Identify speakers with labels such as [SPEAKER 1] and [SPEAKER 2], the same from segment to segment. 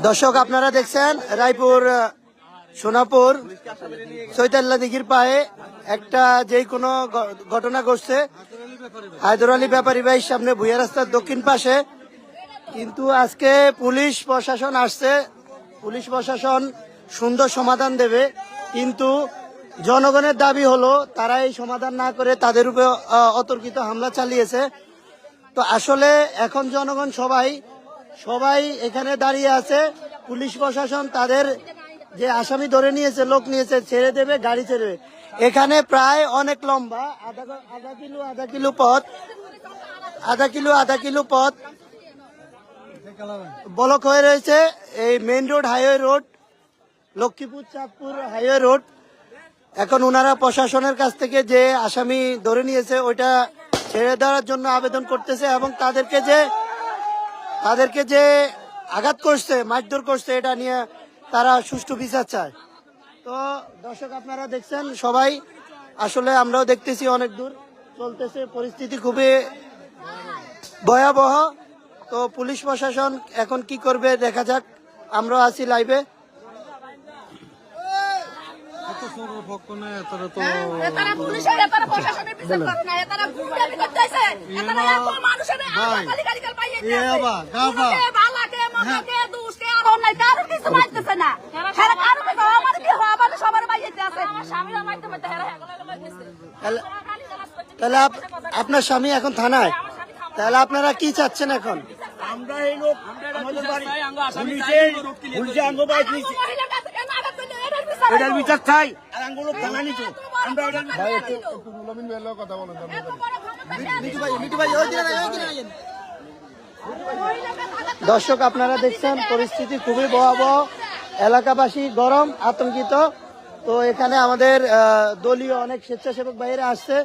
[SPEAKER 1] দর্শক আপনারা দেখছেন রায়পুর সোনাপুর চৈতাল্লা দিঘির পায়ে একটা যে কোনো ঘটনা ঘটছে হায়দর আলী ব্যাপারী ভাইয়ের সামনে ভুইয়া রাস্তার দক্ষিণ পাশে। কিন্তু আজকে পুলিশ প্রশাসন আসছে, পুলিশ প্রশাসন সুন্দর সমাধান দেবে, কিন্তু জনগণের দাবি হলো তারা এই সমাধান না করে তাদের উপরে অতর্কিত হামলা চালিয়েছে। তো আসলে এখন জনগণ সবাই এখানে দাঁড়িয়ে আছে। পুলিশ প্রশাসন তাদের যে আসামি ধরে নিয়েছে, লোক নিয়েছে, ছেড়ে দেবে, গাড়ি ছেড়ে দেবে। এখানে প্রায় অনেক লম্বা আধা কিলো পথ ব্লক হয়ে রয়েছে। এই main road, highway road, Lakshmipur Chandpur highway road. এখন ওনারা প্রশাসনের কাছ থেকে যে আসামি ধরে নিয়েছে ওইটা ছেড়ে দেওয়ার জন্য আবেদন করতেছে এবং তাদেরকে যে আঘাত করছে, মারধর করছে, এটা নিয়ে তারা সুষ্ঠু বিচার চায়। তো দর্শক আপনারা দেখছেন সবাই, আসলে আমরাও দেখতেছি অনেক দূর চলতেছে, পরিস্থিতি খুবই ভয়াবহ। তো পুলিশ প্রশাসন এখন কি করবে দেখা যাক, আমরাও আছি লাইভে। তাহলে আপনার স্বামী এখন থানায়, তাহলে আপনারা কি চাচ্ছেন এখন?
[SPEAKER 2] আমরা এই লোক এটার বিচার চাই, আর আঙ্গুলো থানা নিত। আমরা
[SPEAKER 1] দর্শক আপনারা দেখছেন পরিস্থিতি খুবই ভয়াবহ, এলাকাবাসী গরম, আতঙ্কিত। তো এখানে আমাদের দলীয় অনেক স্বেচ্ছাসেবক বাইরে আসছে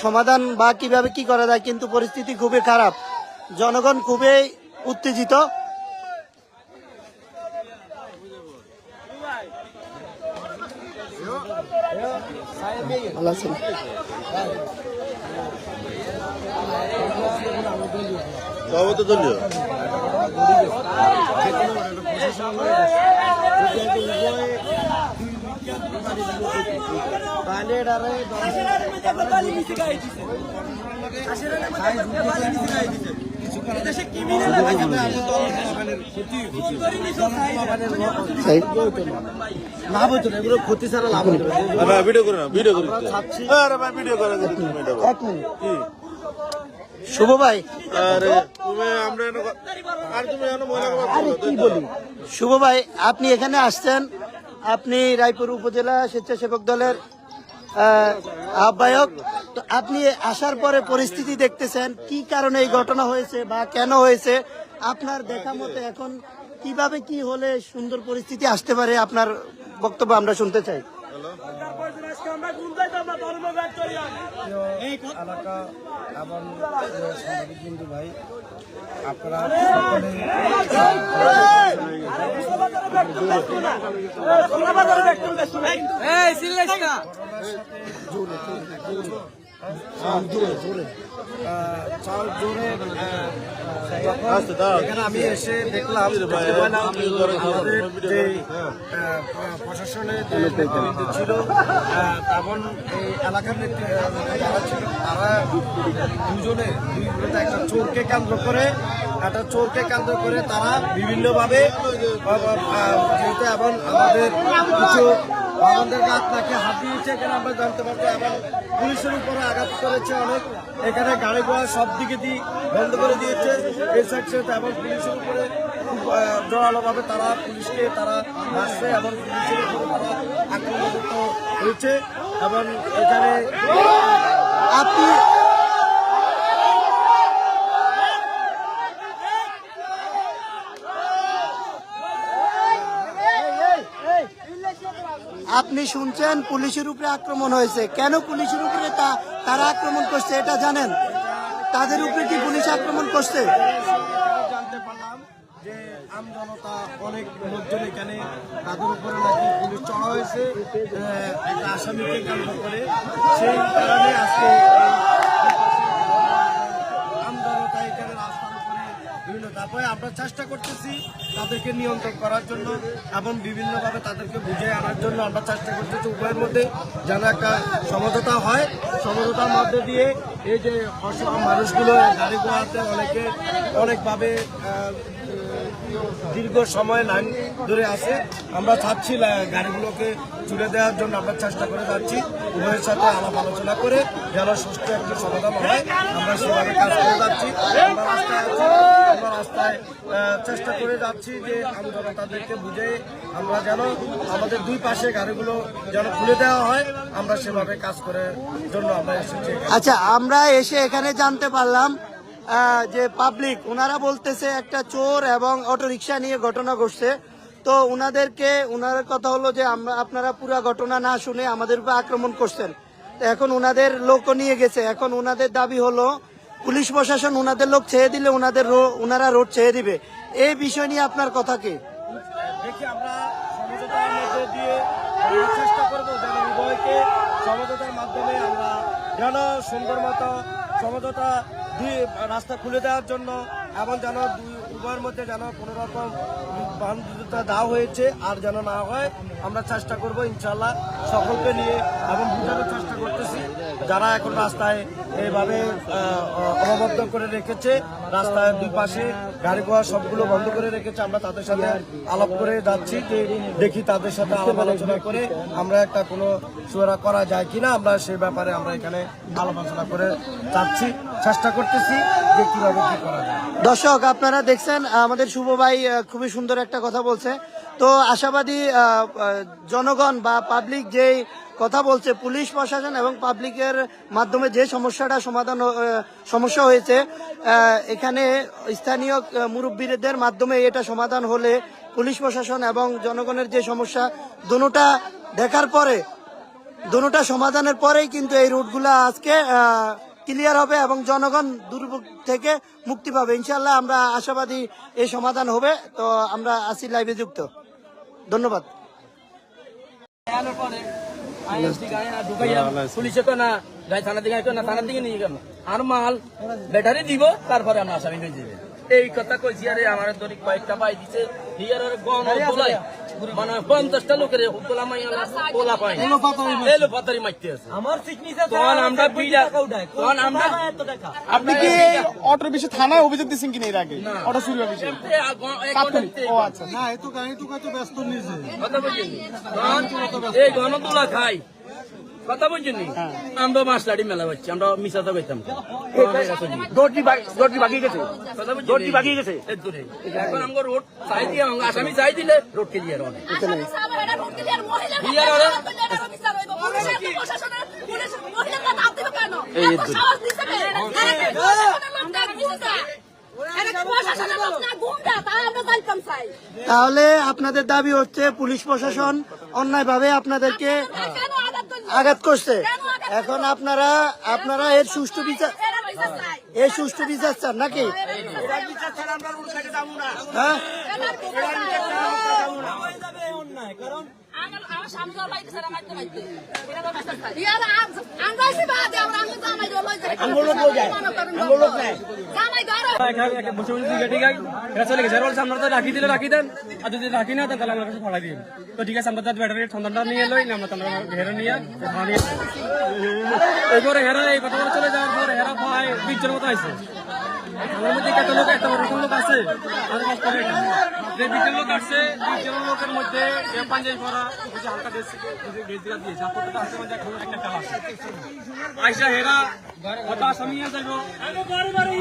[SPEAKER 1] সমাধান বা কিভাবে কি করা যায়, কিন্তু পরিস্থিতি খুবই খারাপ, জনগণ খুবই উত্তেজিত।
[SPEAKER 2] ক্ষতি ছাড়া লাভ
[SPEAKER 1] শুভ ভাই, শুভ ভাই আপনি এখানে আসছেন, আপনি রায়পুর উপজেলা স্বেচ্ছাসেবক দলের আহ্বায়ক। তো আপনি আসার পরে পরিস্থিতি দেখতেছেন, কি কারণে এই ঘটনা হয়েছে বা কেন হয়েছে, আপনার দেখা মতে এখন কিভাবে কি হলে সুন্দর পরিস্থিতি আসতে পারে, আপনার বক্তব্য আমরা শুনতে চাই।
[SPEAKER 2] এলাকা এবং সাংবাদিক বিন্দু ভাই, আপনারা এখানে আমি এসে দেখলাম যে প্রশাসনের যে নেতৃত্ব ছিল এবং এই এলাকার যারা ছিল তারা দুজনে একটা চোরকে কেন্দ্র করে তারা বিভিন্নভাবে যেহেতু এবং আমাদের কিছু আমাদের গাছ নাকি হাত দিয়েছে, এখানে আমরা জানতে পারছি, এবং পুলিশের উপরে আঘাত করেছে অনেক। এখানে গাড়ি ঘোড়া সব দিকে বন্ধ করে দিয়েছে এই সাইড, এবং পুলিশের উপরে খুব জোরালোভাবে তারা মারছে এবং পুলিশের উপরে তারা আক্রমণাত্মক হয়েছে। এবং এখানে
[SPEAKER 1] আপনি শুনছেন পুলিশের উপরে আক্রমণ হয়েছে, কেন পুলিশের উপরে তারা আক্রমণ করছে এটা জানেন? তাদের উপরে কি পুলিশ আক্রমণ করছে?
[SPEAKER 2] জানতে পারলাম যে আমজনতা অনেক লোকজন এখানে, তাদের উপরে নাকি পুলিশ চড়া হয়েছে একটা আসামিকে কেন্দ্র করে, সেই কারণে আজকে আমজনতা এখানে রাস্তার উপরে বিভিন্ন তারপরে আমরা চেষ্টা করতেছি তাদেরকে নিয়ন্ত্রণ করার জন্য এবং বিভিন্নভাবে তাদেরকে বুঝিয়ে আনার জন্য আমরা চেষ্টা করতেছি উভয়ের মধ্যে যেন একটা সমঝোতা হয়। সমঝোতার মধ্যে দিয়ে এই যে মানুষগুলো গাড়ি ঘোড়াতে অনেকভাবে দীর্ঘ সময় লাইন ধরে আছে, আমরা চাচ্ছি গাড়িগুলোকে ছুড়ে দেওয়ার জন্য আমরা চেষ্টা করে যাচ্ছি। উভয়ের সাথে আলাপ আলোচনা করে যেন সুষ্ঠু একটা সমাধান হয় আমরা সেভাবে কাজ করে যাচ্ছি। আমরা রাস্তায় আছি, আমরা রাস্তায় চেষ্টা করে যাচ্ছি যে আমরা তাদেরকে বুঝে আমরা যেন আমাদের দুই পাশে গাড়িগুলো যেন খুলে দেওয়া হয়, আমরা সেভাবে কাজ করার জন্য আমরা এসেছি।
[SPEAKER 1] আচ্ছা, আমরা এসে এখানে জানতে পারলাম যে পাবলিক ওনারা বলতেছে একটা চোর এবং অটো রিক্সা নিয়ে ঘটনা ঘটছে। তো ওনার কথা হলো যে আপনারা পুরো ঘটনা না শুনে আমাদের উপর আক্রমণ করছেন। তো এখন ওনাদের লোকও নিয়ে গেছে। এখন ওনাদের দাবি হলো পুলিশ প্রশাসন ওনাদের লোক ছেড়ে দিলে ওনারা রোড ছেড়ে দিবে। এই বিষয় নিয়ে আপনার কথা কি?
[SPEAKER 2] দেখি আমরা সমঝোতার মধ্যে দিয়ে চেষ্টা করবো যেন উভয়কে সমঝোতার মাধ্যমে আমরা যেন সুন্দর মতো সমঝোতা দিয়ে রাস্তা খুলে দেওয়ার জন্য এবং যেন উভয়ের মধ্যে যেন কোনো রকম বান্ধবতা দেওয়া হয়েছে আর যেন না হয় আমরা চেষ্টা করব ইনশাল্লাহ সকলকে নিয়ে এবং বোঝানোর চেষ্টা করতেছি যারা এখন রাস্তায় এইভাবে অববদ্ধ করে রেখেছে, রাস্তায় দুই পাশে গাড়ি ঘোড়া সবগুলো বন্ধ করে রেখেছে। আমরা তাদের সাথে আলাপ করে যাচ্ছি যে দেখি তাদের সাথে আলাপ আলোচনা করে আমরা একটা কোনো সুরা করা যায় কিনা, আমরা সেই ব্যাপারে আমরা এখানে আলাপ আলোচনা করে যাচ্ছি, চেষ্টা করতেছি যে কিভাবে কি করা যায়।
[SPEAKER 1] দর্শক, আপনারা দেখছেন আমাদের শুভ ভাই খুবই সুন্দর একটা কথা বলছে। তো আশাবাদী জনগণ বা পাবলিক যেই কথা বলছে, পুলিশ প্রশাসন এবং পাবলিকের মাধ্যমে যে সমস্যা হয়েছে, এখানে স্থানীয় মুরব্বীদের মাধ্যমে এটা সমাধান হলে পুলিশ প্রশাসন এবং জনগণের যে সমস্যা দুটোটা দেখার পরে দুটোটা সমাধানের পরেই কিন্তু এই রুটগুলা আজকে ক্লিয়ার হবে এবং জনগণ দুর্ভোগ থেকে মুক্তি পাবে। ইনশাল্লাহ আমরা আশাবাদী এই সমাধান হবে। তো আমরা আসি লাইভে যুক্ত। ধন্যবাদ।
[SPEAKER 3] পুলিশে তো না গাই থানার দিকে না, থানার দিকে নিয়ে গেল আর মাল ব্যাটারি দিব, তারপরে আমরা আসামি নিয়ে যাবে। এই কথা কইছি। আরে আমার ধরি কয়েকটা পাই দিছে মানে 50টা লোকের পোলা পাই এলো পাতারি মারতে আছে। তখন আমরা তখন আমরা
[SPEAKER 4] আপনি কি অটোর বিষয়ে থানায় অভিযোগ দিচ্ছেন কিনা এর আগে? অটো চুরি বিষয়ে ও আচ্ছা,
[SPEAKER 2] না এই তো গাড়ি তো ব্যস্ত নিজে
[SPEAKER 3] কথা বলছেন এই গণতোলা খাই কথা বলছেন আমরা মাছ লাড়ি মেলা পাচ্ছি, আমরা মিশাতে পাইতাম এখন আমাকে রোড চাই দিয়ে আসামি চাই দিলে রোড কে দিয়ে
[SPEAKER 1] তাহলে আপনাদের দাবি হচ্ছে পুলিশ প্রশাসন অন্যায়ভাবে আপনাদেরকে আঘাত করছে। এখন আপনারা এর সুষ্ঠু বিচার চান নাকি? হ্যাঁ,
[SPEAKER 5] রাখি দিলে রাখি দেন, আর যদি রাখি না তাহলে আমার কাছে ফাড়াই দিন। তো ঠিক আছে, আমরা ব্যাটারির সন্ধানটা নিয়ে লই, আমরা ঘেরে নিয়ে এরপরে হেরা এই কথা চলে যাওয়ার পর হেরা প্রায় 20 জনের মতো আছে। আমার মধ্যে কত লোক, একটা রকম লোক আছে যে 20 জন লোক আসছে। 20 জন লোকের মধ্যে পাঞ্জাবি পরা হালকা দিয়েছে একটা আছে আইসা হেরা কত আসামি নিয়ে যাইব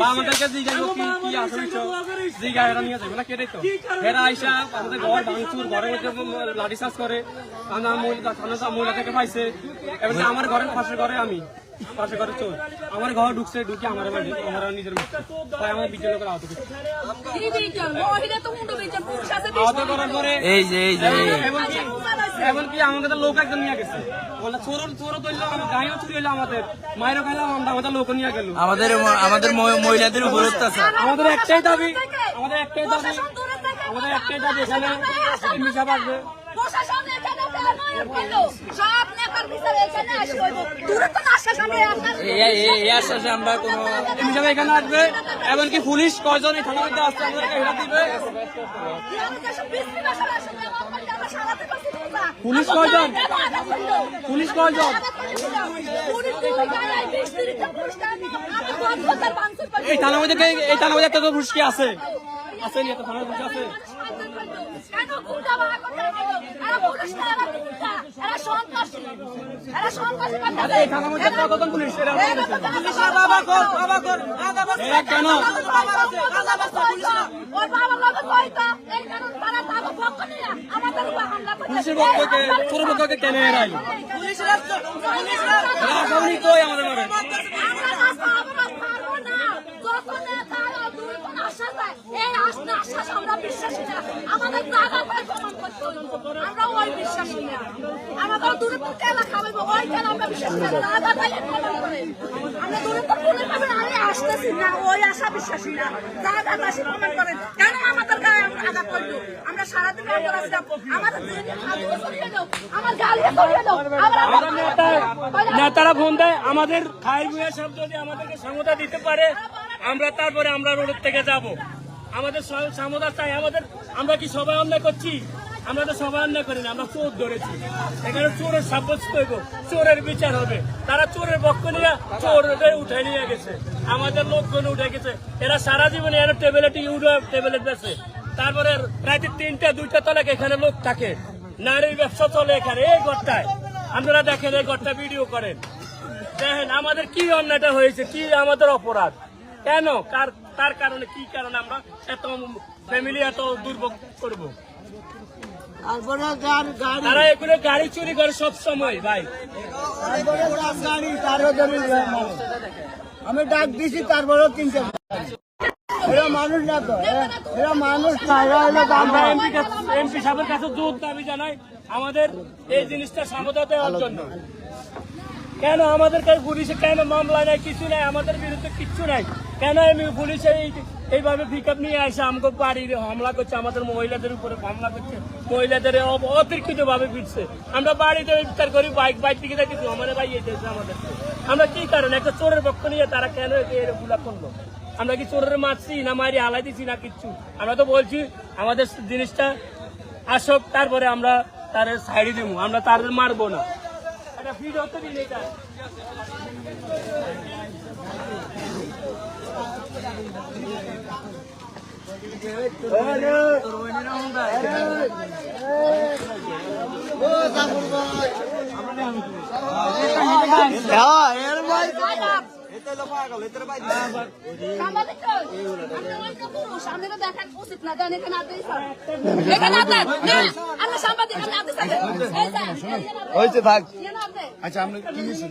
[SPEAKER 5] বা আমাদেরকে জিজ্ঞাসা কি আসামি জিজ্ঞা হেরা নিয়ে যাইব না কেটে তো হেরা আইসা আমাদের ঘর ভাঙচুর, ঘরের মধ্যে লাঠি চার্জ করে। মহিলা থেকে পাইছে, এবার আমার ঘরের পাশের ঘরে আমি পাশে ঘরে চোর আমার ঘর ঢুকছে, ঢুকে আমার নিজের আমার 20 জন লোকের আহত করার পরে এমনকি আমাকে তো লোক একজন নিয়ে গেছে, চোর তৈরি গাড়িও চুরি হইলো, আমাদের মায়েরও খাইলাম, আমাদের লোক নিয়ে গেল।
[SPEAKER 3] আমাদের মহিলাদের উপর অত্যাচার।
[SPEAKER 5] আমাদের একটাই দাবি এখানে মিশা পাকবে।
[SPEAKER 6] সব নেতার বিচারে এখানে আসবে, দূরে তো না আশ্বাস আমরা আপনার
[SPEAKER 5] এই আশ্বাসে আমরা কোনো হিসাবে এখানে আসবে, এমনকি পুলিশ কয়জন এই থানার মধ্যে আসছে আমাদেরকে হেরা দিবে। পুলিশ কয়জন? পুলিশ কয়জন? এই থানার মধ্যে একটা তো পুলিশ কি আছে? আসেনি, একটা থানার পুলিশ আছে? এই থানার মধ্যে কতজন পুলিশ? এরা কেন? পুলিশের পক্ষকে ছোট পক্ষকে কেন এরাই? রাজধানী কই আমাদের ঘরে?
[SPEAKER 6] আমরা বিশ্বাসী না, আমাদের জায়গা পায় প্রমাণ করতে আমরা ওই বিশ্বাসী না, আমাদের দূরত্ব কেলা খাওয়াবো ওই কেন আমরা বিশ্বাসী না, জায়গা পাইলে প্রমাণ করে আমরা দূরত্ব পুলিশ পাবেন আমি আসতেছি না ওই আশা বিশ্বাসী না, জায়গা পাশে প্রমাণ করেন কেন আমাদের গায়ে আঘাত করলো? আমরা সারাদিন আমরা আসলাম আমাদের আমার গালিয়ে সরিয়ে দাও।
[SPEAKER 5] নেতারা ফোন দেয় আমাদের খাই বুয়া সব যদি আমাদেরকে সমতা দিতে পারে আমরা তারপরে আমরা রোডের থেকে যাব। আমাদের সমতা চাই আমাদের। আমরা কি সবাই অন্যায় করছি? আমরা তো সবাই অন্যায় করি না, আমরা চোর ধরেছি। এখানে চোরের সাব্যস্ত হইব, চোরের বিচার হবে। তারা চোরের পক্ষ নিয়ে চোরদের উঠে নিয়ে গেছে, আমাদের লোকজন উঠে গেছে। এরা সারা জীবনে এরা ট্যাবলেট বেছে। তারপরে রাতে 3টা 2টা তলাকে এখানে লোক থাকে, নারীর ব্যবসা চলে এখানে এই ঘরটায়। আপনারা দেখেন এই ঘরটা ভিডিও করেন, দেখেন আমাদের কি অন্যায়টা হয়েছে, কি আমাদের অপরাধ, কেন তার কারণে কি কারণে আমরা এত ফ্যামিলি এত দুর্ভোগ করবো? তারা এগুলো গাড়ি চুরি করে সব সময় ভাই।
[SPEAKER 2] আমি ডাক দিছি তারপরেও কিনতে এরা মানুষ না তো, এরা মানুষ না, এরা হলো
[SPEAKER 5] আমরা এমপি সাহেবের কাছে জোর দাবি জানাই আমাদের এই জিনিসটা সমাধান দেওয়ার জন্য। কেন আমাদের কাছে পুলিশে কেন মামলা নাই, কিছু নাই, আমাদের বিরুদ্ধে কিচ্ছু নাই, কেন পুলিশে এইভাবে পিক আপ নিয়ে আসে আমাকে বাড়ির হামলা করছে, আমাদের মহিলাদের উপরে হামলা করছে, মহিলাদের অতিরিক্ত ভাবে ফিরছে। আমরা বাড়িতে ইফতার করি, বাইক থেকে দেখেছি আমাদের ভাই এসেছে আমাদের। আমরা কি কারণে একটা চোরের পক্ষ নিয়ে তারা কেন এগুলা করলো? আমরা কি চোরের মারছি না মারি হালাই দিচ্ছি না কিচ্ছু? আমরা তো বলছি আমাদের জিনিসটা আসক, তারপরে আমরা তার সাইডে দেবো, আমরা তাদের মারবো না। এটা ফিড হতে দিন এটা।
[SPEAKER 6] সামনে দেখেন উচিত না, দেন এখানে এখানে আমরা সাংবাদিক
[SPEAKER 2] হয়েছে থাক।
[SPEAKER 4] আচ্ছা আমরা কি হয়েছে?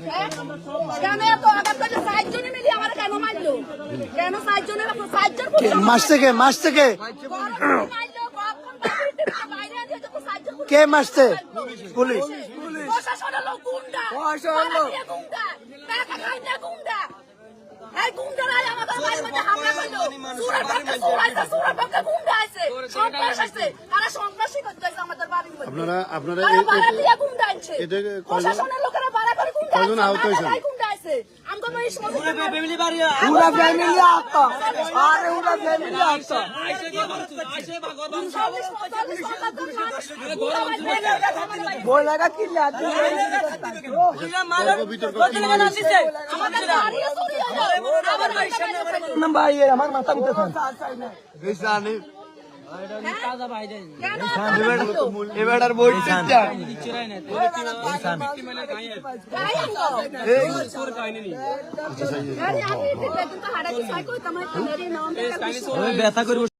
[SPEAKER 6] কেন এত আঘাত করলে 4 জনে মিলে আমার কেন মারলো? কেন 4 জনের 4 জন
[SPEAKER 1] মাস থেকে কে মারছে? পুলিশ।
[SPEAKER 6] প্রশাসনের লোক গুন্ডা, গুন্ডা, টাকা খাইতে গুন্ডা। এই গুন্ডারাই আমাদের বাড়ির মধ্যে হামলা করলো। সুরার পক্ষে সুরাইছে, সুরার পক্ষে গুন্ডা আছে, সন্ত্রাস আছে। তারা সন্ত্রাসী করতে আছে আমাদের বাড়ির মধ্যে।
[SPEAKER 1] আপনারা
[SPEAKER 6] তারা বাড়া দিয়ে গুন্ডা আনছে। প্রশাসনের লোকেরা বাড়া করে গুন্ডা আনছে। আহত হয়েছে? গুন্ডা আছে। আমগো এই সমস্ত ফ্যামিলি বাড়ি
[SPEAKER 2] পুরা ফ্যামিলি আত্মা, আরে পুরা ফ্যামিলি আত্মা। বই লাগা কি লাগছে? ভাই আমার মাথা ভিতরে এবার বই
[SPEAKER 6] ব্যথা করবো।